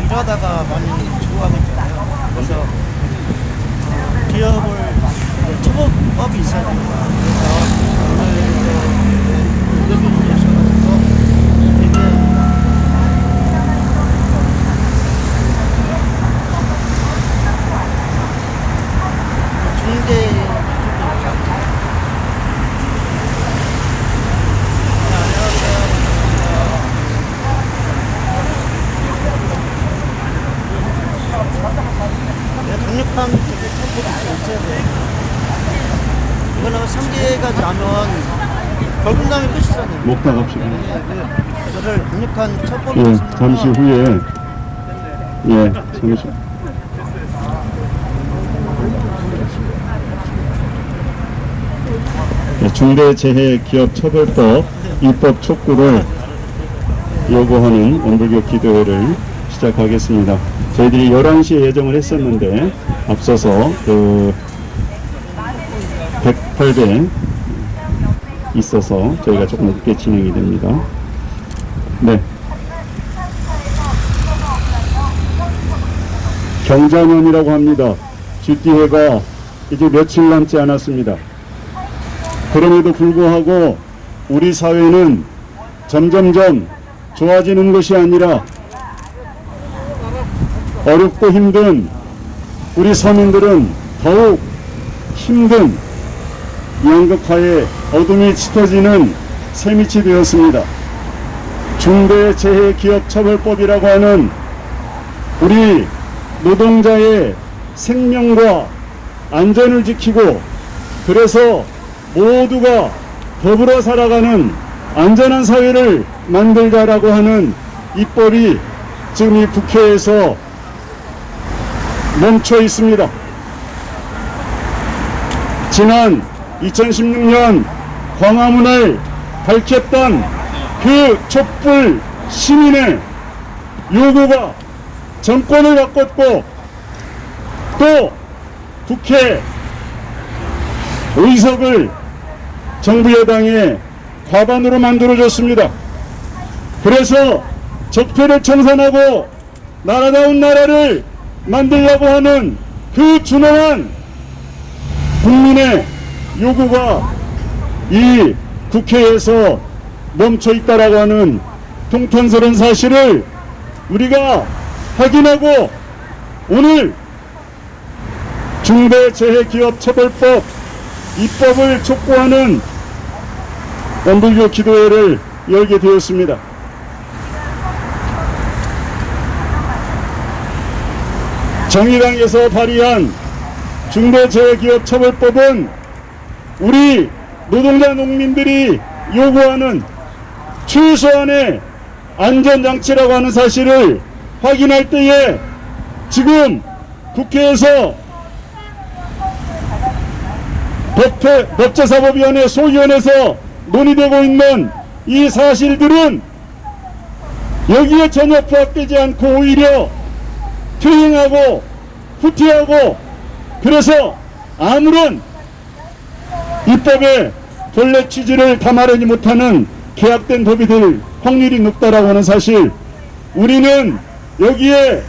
일하다가 많이 죽어가겠잖아요. 그래서 기업을 처벌법이 있어야 됩니다. 그래서 오늘 의견이 오셔가지고 되게 중대 강력한 처벌이 있어야 돼요. 이거는 상계가 나면 벌금당이 끝이잖아요. 먹다 갑시다. 이거를 강력한 처벌이 예, 있으면 잠시 후에 잠시 중대재해기업처벌법 입법 촉구를 요구하는 원불교 기도회를 시작하겠습니다. 저희들이 11시에 예정을 했었는데 앞서서 그 108배 있어서 저희가 조금 늦게 진행이 됩니다. 네. 경자년이라고 합니다. 쥐띠해가 이제 며칠 남지 않았습니다. 그럼에도 불구하고 우리 사회는 점점점 좋아지는 것이 아니라 어렵고 힘든 우리 서민들은 더욱 힘든 양극화의 어둠이 짙어지는 새밑이 되었습니다. 중대재해기업처벌법이라고 하는 우리 노동자의 생명과 안전을 지키고 그래서 모두가 더불어 살아가는 안전한 사회를 만들자라고 하는 입법이 지금 이 국회에서 멈춰 있습니다. 지난 2016년 광화문을 밝혔던 그 촛불 시민의 요구가 정권을 바꿨고 또 국회 의석을 정부 여당의 과반으로 만들어줬습니다. 그래서 적폐를 청산하고 나라다운 나라를 만들려고 하는 그 준엄한 국민의 요구가 이 국회에서 멈춰 있다라고 하는 통탄스러운 사실을 우리가 확인하고 오늘 중대재해기업처벌법 입법을 촉구하는 원불교 기도회를 열게 되었습니다. 정의당에서 발의한 중대재해기업처벌법은 우리 노동자 농민들이 요구하는 최소한의 안전장치라고 하는 사실을 확인할 때에 지금 국회에서 법제사법위원회 소위원회에서 논의되고 있는 이 사실들은 여기에 전혀 부합되지 않고 오히려 퇴행하고 후퇴하고 그래서 아무런 입법의 본래 취지를 담아내지 못하는 계약된 법이 될 확률이 높다라고 하는 사실 우리는 여기에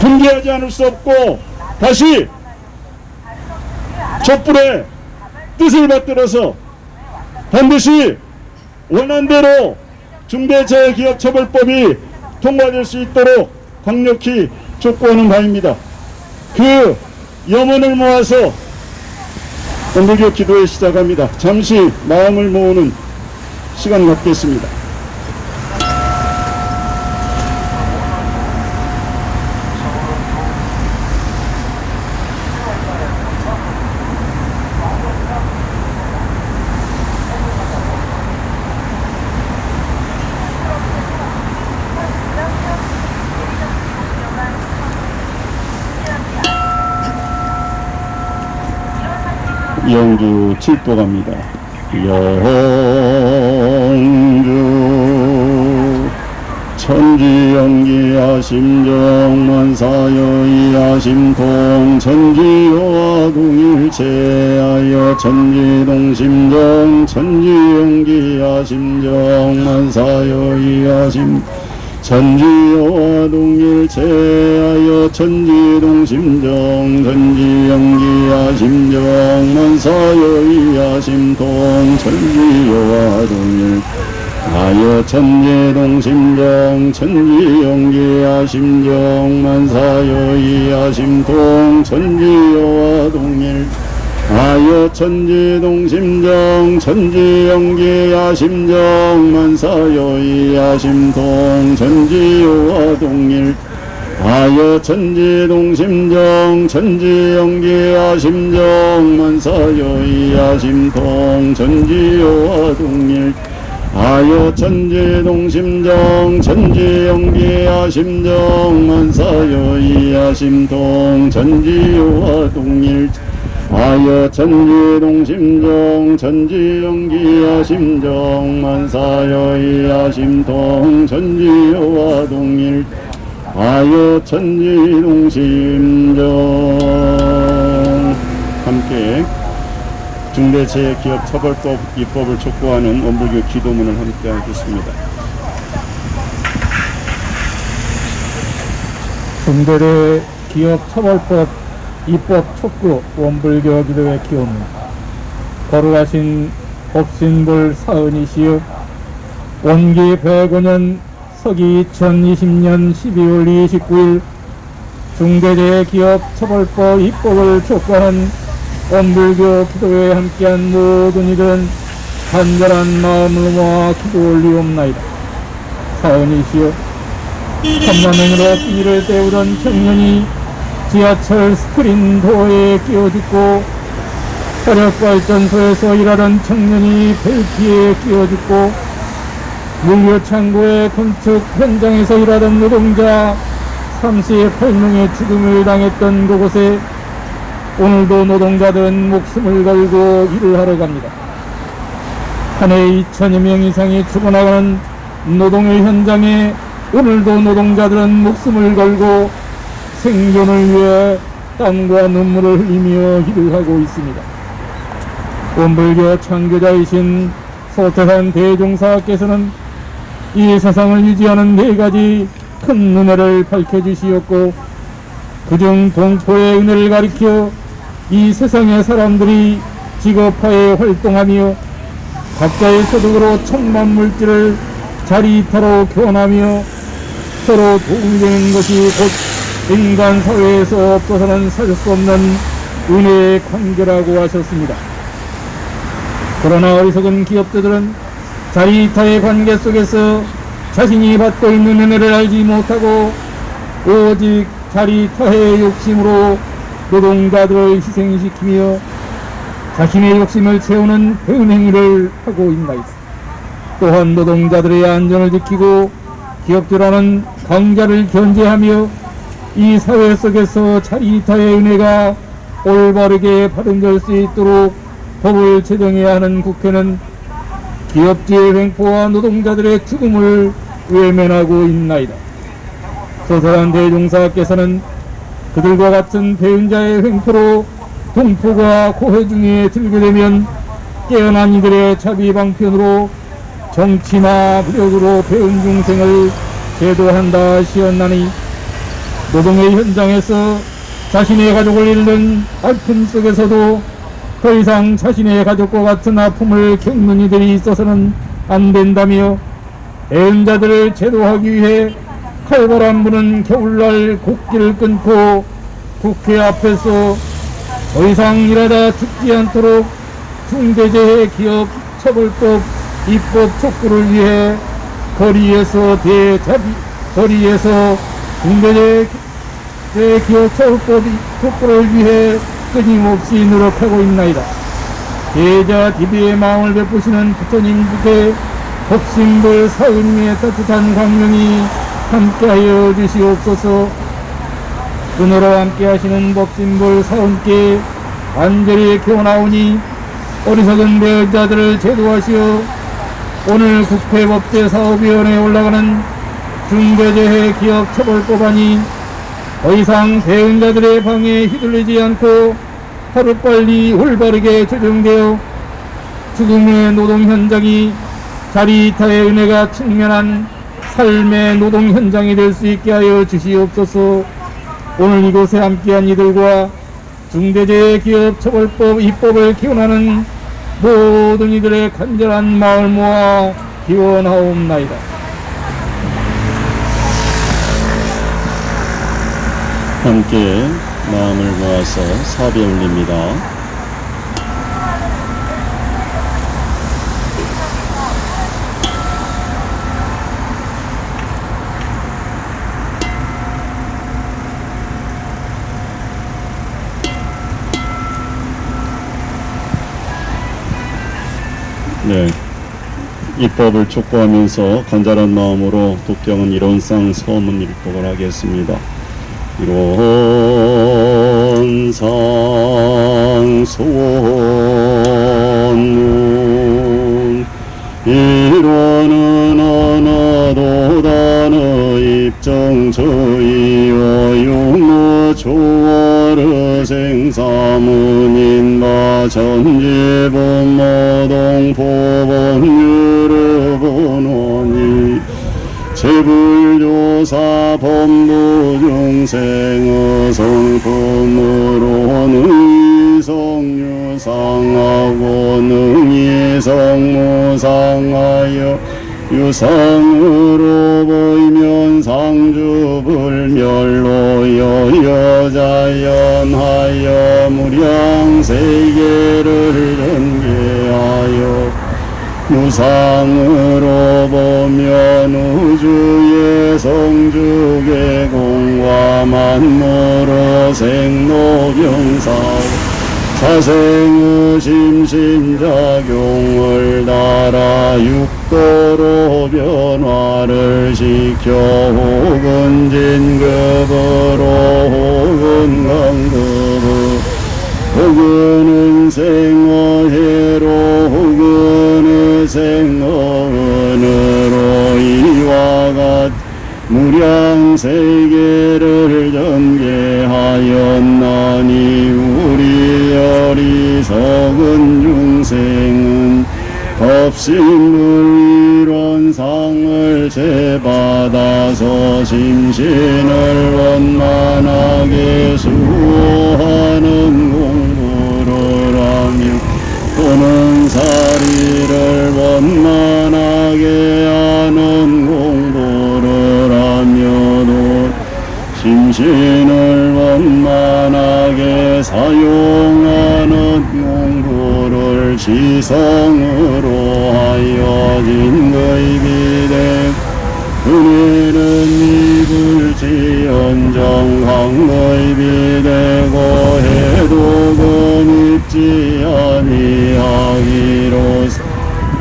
분개하지 않을 수 없고 다시 촛불의 뜻을 받들어서 반드시 원안대로 중대재해기업처벌법이 통과될 수 있도록 강력히 촉구하는 바입니다. 그 염원을 모아서 원불교 기도회 시작합니다. 잠시 마음을 모으는 시간 갖겠습니다. 영주 칠보 갑니다. 영주 천지영기하심정만사여이하심통 천지여와 동일체하여 천지동심정 천지영기하심정만사여이하심 천지여와 동일체하여 천지동심정 천지영기야 심정 만사여이야 심통 천지여와 동일 하여 천지동심정 천지영기야 심정 만사여이야 심통 천지여와 동일 하여 천지동심정 천지영기야 심정 만사여이야 심통 천지요와 동일 하여 천지동심정 천지영기야 심정 만사여이야 심통 천지요와 동일 하여 천지동심정 천지영기야 심정 만사여이야 심통 천지요와 동일 하여 천지동심정 천지영기야 심정 만사여이야 심통 천지여와 동일 하여 천지동심정. 함께 중대재해기업처벌법 입법을 촉구하는 원불교 기도문을 함께 하겠습니다. 중대재해기업처벌법 입법 촉구 원불교 기도회 기도문. 거룩하신 법신불 사은이시여, 원기 105년 서기 2020년 12월 29일 중대재해기업처벌법 입법을 촉구하는 원불교 기도회에 함께한 모든 이들은 간절한 마음으로 모아 기도 올리옵나이다. 사은이시여, 험난행으로 끼니를 때우던 청년이 지하철 스크린 도어에 끼어 죽고, 화력발전소에서 일하던 청년이 벨트에 끼어 죽고, 물류창고의 건축 현장에서 일하던 노동자 38명의 죽음을 당했던 그곳에 오늘도 노동자들은 목숨을 걸고 일을 하러 갑니다. 한 해 2천여 명 이상이 죽어나가는 노동의 현장에 오늘도 노동자들은 목숨을 걸고 생존을 위해 땀과 눈물을 흘리며 일을 하고 있습니다. 원불교 창조자이신 소태산 대종사께서는 이 세상을 유지하는 4가지 큰 은혜를 밝혀주시었고, 그중 동포의 은혜를 가리켜 이 세상의 사람들이 직업화에 활동하며 각자의 소득으로 천만 물질을 자리타로 교환하며 서로 도움이 되는 것이 곧 인간 사회에서 없어서는 살 수 없는 은혜의 관계라고 하셨습니다. 그러나 어리석은 기업자들은 자리타의 관계 속에서 자신이 받고 있는 은혜를 알지 못하고 오직 자리타의 욕심으로 노동자들을 희생시키며 자신의 욕심을 채우는 배은 행위를 하고 있나이다. 또한 노동자들의 안전을 지키고 기업주라는 강자를 견제하며 이 사회 속에서 자리타의 은혜가 올바르게 발현될 수 있도록 법을 제정해야 하는 국회는 기업주의 횡포와 노동자들의 죽음을 외면하고 있나이다. 소설한 대종사께서는 그들과 같은 배은자의 횡포로 동포가 고해 중에 들게 되면 깨어난 이들의 자비방편으로 정치나武力으로 배은 중생을 제도한다 하시었나니, 노동의 현장에서 자신의 가족을 잃는 아픔 속에서도 더 이상 자신의 가족과 같은 아픔을 겪는 이들이 있어서는 안 된다며, 애은자들을 제도하기 위해 칼바람 부는 겨울날 곡기를 끊고 국회 앞에서 더 이상 일하다 죽지 않도록 중대재해기업처벌법 입법 촉구를 위해 거리에서 중대재해기업처벌법 촉구를 위해 끊임없이 노력하고 있나이다. 대자 DB의 마음을 베푸시는 부처님께 법신불 사은님의 따뜻한 광명이 함께하여 주시옵소서. 은혜로 함께하시는 법신불 사은께 간절히 기원하오니 어리석은 배은자들을 제도하시어 오늘 국회법제사업위원회에 올라가는 중대재해기업처벌법안이 더 이상 배은자들의 방해에 휘둘리지 않고 하루빨리 올바르게 조정되어 죽음의 노동 현장이 자리타의 은혜가 측면한 삶의 노동 현장이 될 수 있게 하여 주시옵소서. 오늘 이곳에 함께한 이들과 중대재해기업처벌법 입법을 기원하는 모든 이들의 간절한 마음을 모아 기원하옵나이다. 함께 마음을 모아서 사배 올립니다. 네, 입법을 촉구하면서 간절한 마음으로 독경은 이론상 서문 입법을 하겠습니다. 이론상 소원 이론은 하나도 단어 입정 저희와 용어 초월의 생사문인바 전지본 모동 포본 유르본원이 제불조사 법무 중생의 성품으로는 이성유상하고 능이성무상하여 유상으로 보이면 상주불멸로여 여자연하여 무량세계를 전개하여 무상으로 보면 우주의 성주계 공과 만물의 생로병사 사생의 심신작용을 따라 육도로 변화를 시켜 혹은 진급으로 혹은 강급으로 혹은 생어해로 혹은 생어은으로 이와 같 무량세계를 전개하였나니 우리 어리석은 중생은 법신불이론상을 제받아서 심신을 원만하게 수호하는 공부를 하며 또는 사리를 원만하게 하는 공부를 하며도 심신을 원만하게 사용하는 공부를 지성으로 하여 진거입이되 은혜는 이불지언정 황거입이되고 해독은 입지 아니하기로서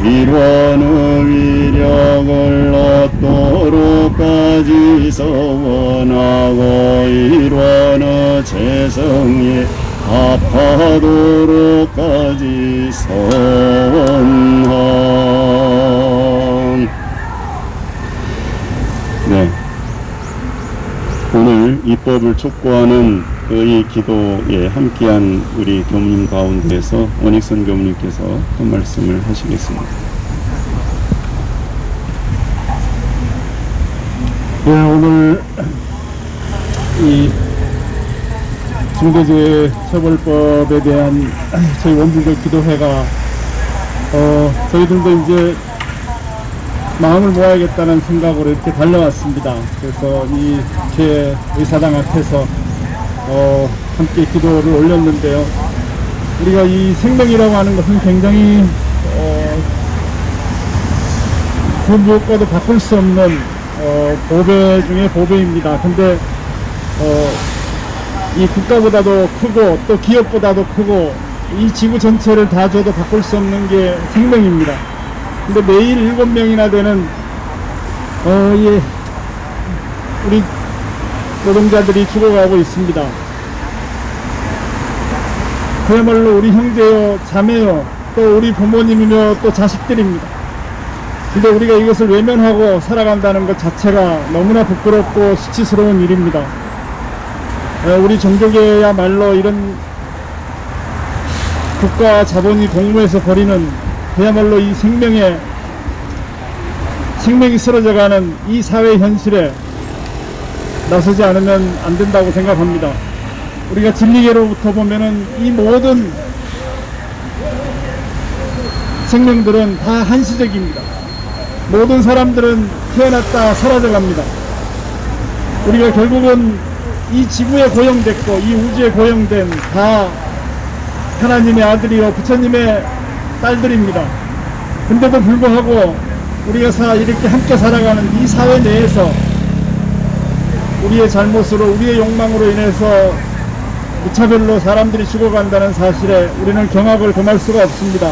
일원의 위력을 얻도록까지 서원하고 일원의 재성에 합하도록까지 서원함. 네, 오늘 입법을 촉구하는 이 기도에 함께한 우리 교무님 가운데에서 원익선 교무님께서 한 말씀을 하시겠습니다. 네, 오늘 이 중대재해처벌법에 대한 저희 원불교 기도회가 저희들도 이제 마음을 모아야겠다는 생각으로 이렇게 달려왔습니다. 그래서 이 제 의사당 앞에서 함께 기도를 올렸는데요. 우리가 이 생명이라고 하는 것은 굉장히 그 무엇과도 바꿀 수 없는 보배 중에 보배입니다. 근데 이 국가보다도 크고 또 기업보다도 크고 이 지구 전체를 다 줘도 바꿀 수 없는 게 생명입니다. 근데 매일 7명이나 되는 우리 노동자들이 죽어가고 있습니다. 그야말로 우리 형제요, 자매요, 또 우리 부모님이며 또 자식들입니다. 근데 우리가 이것을 외면하고 살아간다는 것 자체가 너무나 부끄럽고 수치스러운 일입니다. 우리 종족이야말로 이런 국가와 자본이 공모해서 벌이는 그야말로 이 생명이 쓰러져가는 이 사회 현실에 나서지 않으면 안 된다고 생각합니다. 우리가 진리계로부터 보면은 이 모든 생명들은 다 한시적입니다. 모든 사람들은 태어났다 사라져갑니다. 우리가 결국은 이 지구에 고용됐고 이 우주에 고용된 다 하나님의 아들이요 부처님의 딸들입니다. 근데도 불구하고 우리가 이렇게 함께 살아가는 이 사회 내에서 우리의 잘못으로 우리의 욕망으로 인해서 무차별로 사람들이 죽어간다는 사실에 우리는 경악을 금할 수가 없습니다.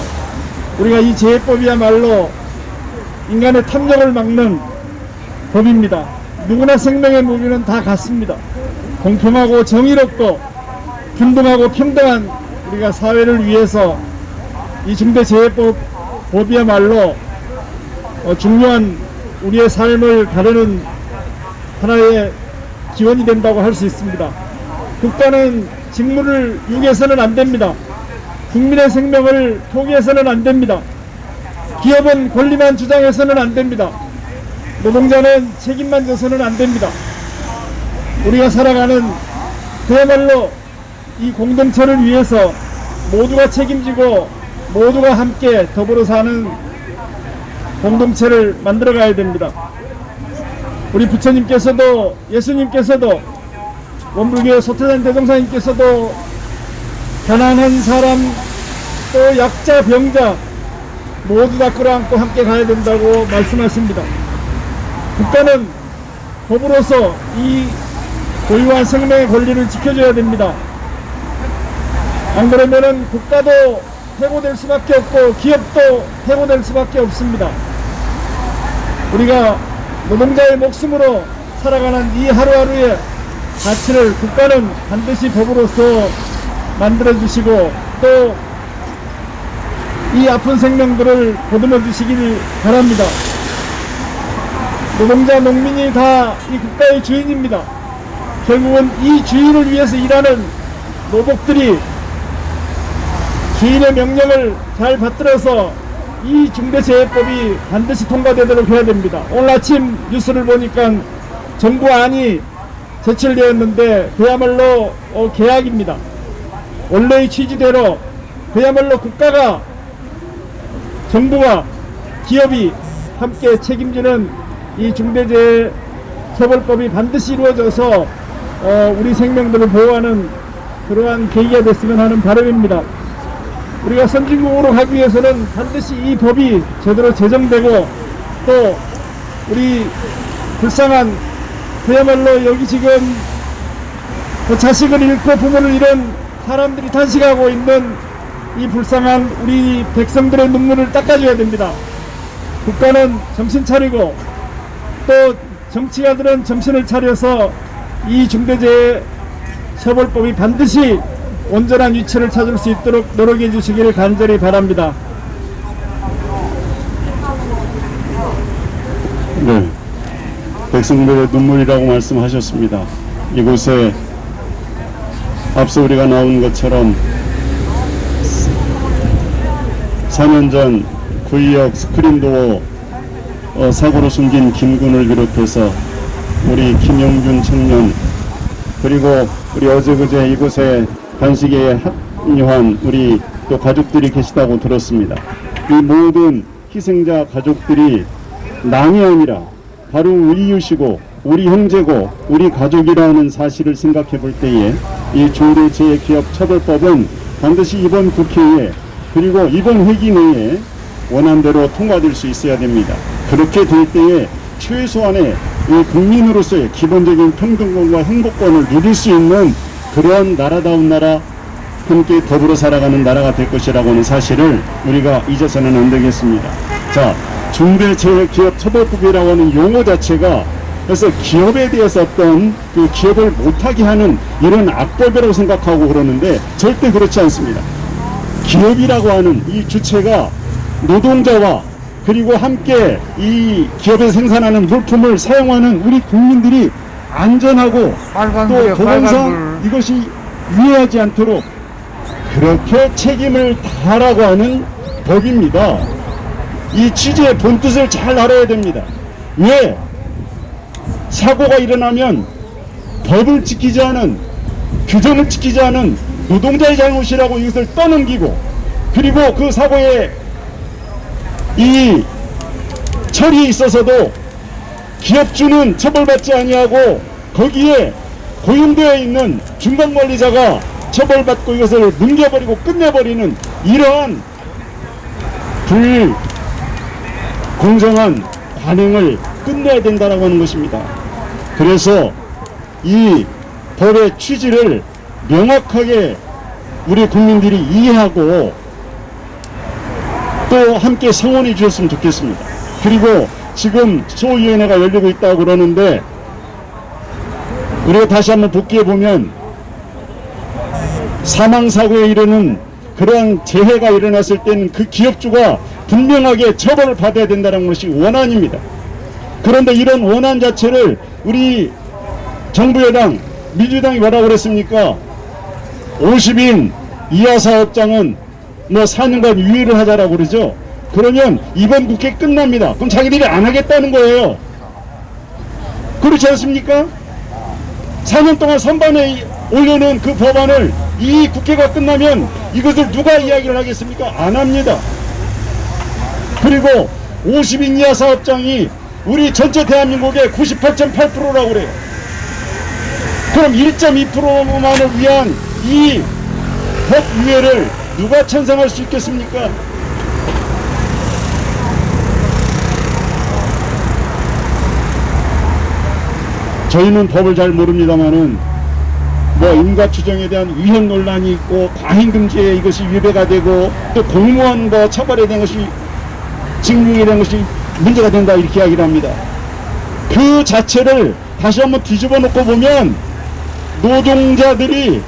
우리가 이 제해법이야말로 인간의 탐욕을 막는 법입니다. 누구나 생명의 무기는 다 같습니다. 공평하고 정의롭고 균등하고 평등한 우리가 사회를 위해서 이 중대재해법이야말로 중요한 우리의 삶을 가르는 하나의 기원이 된다고 할 수 있습니다. 국가는 직무를 유기해서는 안 됩니다. 국민의 생명을 포기해서는 안 됩니다. 기업은 권리만 주장해서는 안 됩니다. 노동자는 책임만 져서는 안 됩니다. 우리가 살아가는 그야말로 이 공동체를 위해서 모두가 책임지고 모두가 함께 더불어 사는 공동체를 만들어 가야 됩니다. 우리 부처님께서도 예수님께서도 원불교 소태산 대종사님께서도 가난한 사람 또 약자 병자 모두 다 끌어안고 함께 가야 된다고 말씀하십니다. 국가는 법으로서 이 고유한 생명의 권리를 지켜줘야 됩니다. 안 그러면은 국가도 해고될 수밖에 없고 기업도 해고될 수밖에 없습니다. 우리가 노동자의 목숨으로 살아가는 이 하루하루의 가치를 국가는 반드시 법으로서 만들어주시고 또 이 아픈 생명들을 보듬어 주시길 바랍니다. 노동자, 농민이 다 이 국가의 주인입니다. 결국은 이 주인을 위해서 일하는 노복들이 주인의 명령을 잘 받들어서 이 중대재해법이 반드시 통과되도록 해야 됩니다. 오늘 아침 뉴스를 보니까 정부안이 제출되었는데 그야말로 계약입니다. 원래의 취지대로 그야말로 국가가 정부와 기업이 함께 책임지는 이 중대재해처벌법이 반드시 이루어져서 우리 생명들을 보호하는 그러한 계기가 됐으면 하는 바람입니다. 우리가 선진국으로 가기 위해서는 반드시 이 법이 제대로 제정되고 또 우리 불쌍한 그야말로 여기 지금 자식을 잃고 부모를 잃은 사람들이 탄식하고 있는 이 불쌍한 우리 백성들의 눈물을 닦아줘야 됩니다. 국가는 정신 차리고 또 정치가들은 정신을 차려서 이 중대재해처벌법이 반드시 온전한 위치를 찾을 수 있도록 노력해 주시기를 간절히 바랍니다. 네, 백성들의 눈물이라고 말씀하셨습니다. 이곳에 앞서 우리가 나온 것처럼 4년 전 구의역 스크린도어 사고로 숨진 김군을 비롯해서 우리 김영균 청년 그리고 우리 어제그제 이곳에 단식에 합류한 우리 또 가족들이 계시다고 들었습니다. 이 모든 희생자 가족들이 남이 아니라 바로 우리 이웃이고 우리 형제고 우리 가족이라는 사실을 생각해 볼 때에 이 중대재해기업처벌법은 반드시 이번 국회에 그리고 이번 회기 내에 원안대로 통과될 수 있어야 됩니다. 그렇게 될 때에 최소한의 이 국민으로서의 기본적인 평등권과 행복권을 누릴 수 있는 그런 나라다운 나라, 함께 더불어 살아가는 나라가 될 것이라고 하는 사실을 우리가 잊어서는 안 되겠습니다. 자, 중대재해기업처벌법이라고 하는 용어 자체가 그래서 기업에 대해서 어떤 그 기업을 못하게 하는 이런 악법이라고 생각하고 그러는데 절대 그렇지 않습니다. 기업이라고 하는 이 주체가 노동자와 그리고 함께 이 기업에서 생산하는 물품을 사용하는 우리 국민들이 안전하고 또 도건상 이것이 유해하지 않도록 그렇게 책임을 다하라고 하는 법입니다. 이 취지의 본뜻을 잘 알아야 됩니다. 왜? 사고가 일어나면 법을 지키지 않은, 규정을 지키지 않은 노동자의 잘못이라고 이것을 떠넘기고, 그리고 그 사고의 이 처리에 있어서도 기업주는 처벌받지 아니하고 거기에 고용되어 있는 중간관리자가 처벌받고 이것을 뭉개버리고 끝내버리는 이러한 불공정한 관행을 끝내야 된다라고 하는 것입니다. 그래서 이 법의 취지를 명확하게 우리 국민들이 이해하고 또 함께 성원해 주셨으면 좋겠습니다. 그리고 지금 소위원회가 열리고 있다고 그러는데, 우리가 다시 한번 복귀해 보면 사망사고에 이르는 그러한 재해가 일어났을 때는 그 기업주가 분명하게 처벌을 받아야 된다는 것이 원안입니다. 그런데 이런 원안 자체를 우리 정부 여당 민주당이 뭐라고 그랬습니까? 50인 이하 사업장은 뭐 4년간 유예를 하자라고 그러죠. 그러면 이번 국회 끝납니다. 그럼 자기들이 안 하겠다는 거예요. 그렇지 않습니까? 4년 동안 선반에 올려놓은 그 법안을 이 국회가 끝나면 이것을 누가 이야기를 하겠습니까? 안 합니다. 그리고 50인 이하 사업장이 우리 전체 대한민국의 98.8%라고 그래요. 그럼 1.2%만을 위한 이 법 유예를 누가 찬성할 수 있겠습니까? 저희는 법을 잘 모릅니다만은 뭐 인가추정에 대한 위헌 논란이 있고 과잉금지에 이것이 위배가 되고 또 공무원 뭐 처벌에 대한 것이 징용에 대한 것이 문제가 된다 이렇게 이야기를 합니다. 그 자체를 다시 한번 뒤집어 놓고 보면 노동자들이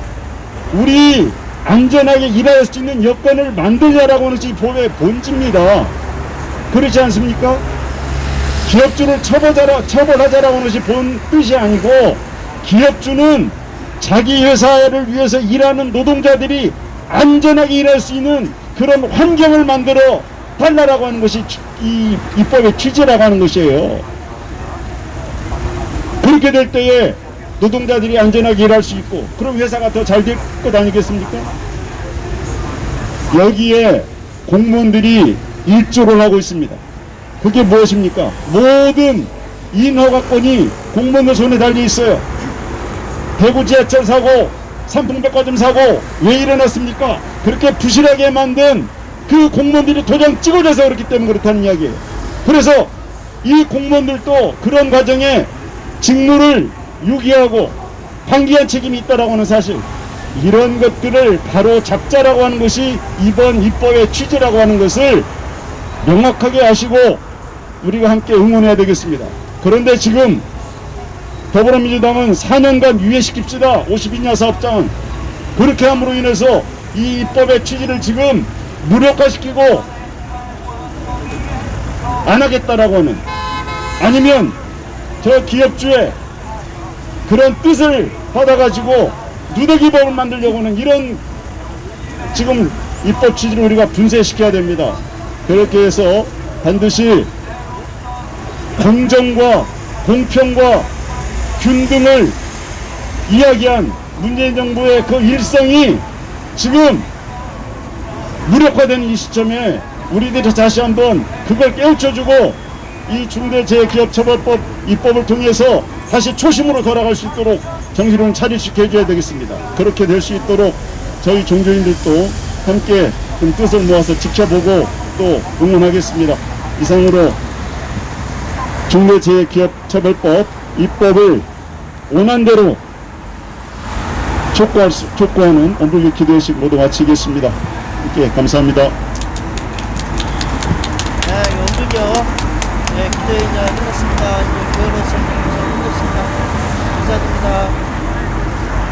우리 안전하게 일할 수 있는 여건을 만들자라고 하는 것이 법의 본질입니다. 그렇지 않습니까? 기업주를 처벌하자라고 하는 것이 본 뜻이 아니고, 기업주는 자기 회사를 위해서 일하는 노동자들이 안전하게 일할 수 있는 그런 환경을 만들어 달라라고 하는 것이 이 입법의 취지라고 하는 것이에요. 그렇게 될 때에 노동자들이 안전하게 일할 수 있고, 그럼 회사가 더 잘 될 것 아니겠습니까? 여기에 공무원들이 일조를 하고 있습니다. 그게 무엇입니까? 모든 인허가권이 공무원들 손에 달려 있어요. 대구 지하철 사고, 삼풍백화점 사고 왜 일어났습니까? 그렇게 부실하게 만든 그 공무원들이 도장 찍어줘서 그렇기 때문에 그렇다는 이야기예요. 그래서 이 공무원들도 그런 과정에 직무를 유기하고 방기한 책임이 있다라고 하는 사실, 이런 것들을 바로 잡자라고 하는 것이 이번 입법의 취지라고 하는 것을 명확하게 아시고 우리가 함께 응원해야 되겠습니다. 그런데 지금 더불어민주당은 4년간 유예시킵시다, 50인 이하 사업장은. 그렇게 함으로 인해서 이 입법의 취지를 지금 무력화시키고 안 하겠다라고 하는, 아니면 저 기업주의 그런 뜻을 받아가지고 누더기법을 만들려고 하는 이런 지금 입법 취지를 우리가 분쇄시켜야 됩니다. 그렇게 해서 반드시 공정과 공평과 균등을 이야기한 문재인 정부의 그 일성이 지금 무력화되는 이 시점에 우리들이 다시 한번 그걸 깨우쳐주고 이 중대재해기업처벌법 입법을 통해서 다시 초심으로 돌아갈 수 있도록 정신을 차리시켜 해줘야 되겠습니다. 그렇게 될 수 있도록 저희 종교인들도 함께 좀 뜻을 모아서 지켜보고 또 응원하겠습니다. 이상으로 중대재해기업처벌법 입법을 원안대로 촉구하는 오늘의 기도회식 모두 마치겠습니다. 함께 감사합니다. 네, 오늘요. 네, 기도회의가 끝났습니다. 이제 교회로서 끝났습니다. 감사드립니다.